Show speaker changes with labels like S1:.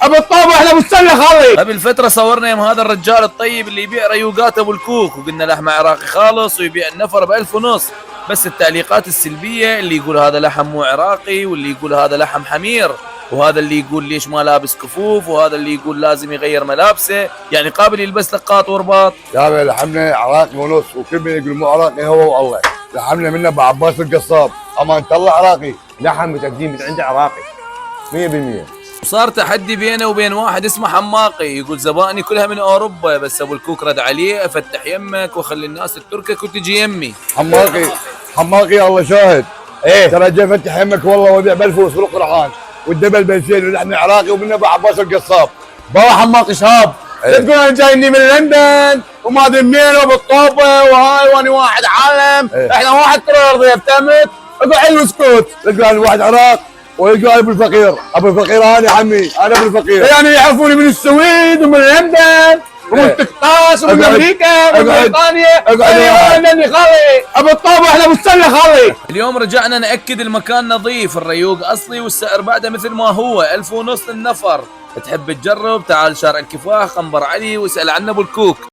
S1: ابو الطابه احنا ابو السله خالي.
S2: قبل فتره صورنا يوم هذا الرجال الطيب اللي يبيع ريوقات ابو الكوك، وقلنا لحمه عراقي خالص ويبيع النفر ب1500، بس التعليقات السلبيه اللي يقول هذا لحم مو عراقي، واللي يقول هذا لحم حمير، وهذا اللي يقول ليش ما لابس كفوف، وهذا اللي يقول لازم يغير ملابسه، يعني قابل يلبس لقاط ورباط.
S1: يا لحمنا عراقي ونص، وكل من يقول مو عراقي هو والله. لحمنا منه ابو عباس القصاب، امان الله عراقي، لحم متقدم عنده عراقي 100%.
S2: وصار تحدي بينه وبين واحد اسمه حماقي، يقول زبائني كلها من اوروبا، بس ابو الكوك رد عليه افتح يمك وخلي الناس تتركك وتجي يمي.
S1: حماقي الله شاهد. ايه ترى جاي فتح يمك والله، وبيع بالفلوس والقرحان والدبل بنسين واللحم العراقي، ومنه ابو عباس القصاب. بابا حماقي شهاب. لا تقول انا جايني من لندن وما ادري منين وابو الطوبه وهاي وانا واحد عالم. احنا واحد ترى يرضي يفتمت اقعد واسكت. تقول انا واحد عراق ويقول ابو الفقير. ابو الفقير انا يا عمي، انا ابو الفقير. يعني يعرفوني من السويد ومن لندن ومن تقطاس ومن امريكا ومن بريطانيا. اقعد خالي ابو الطابه احنا ابو السله خالي.
S2: اليوم رجعنا ناكد المكان نظيف، الريوق اصلي والسعر بعده مثل ما هو 1500 للنفر. تحب تجرب؟ تعال شارع الكفاح قنبر علي واسال عن ابو الكوك.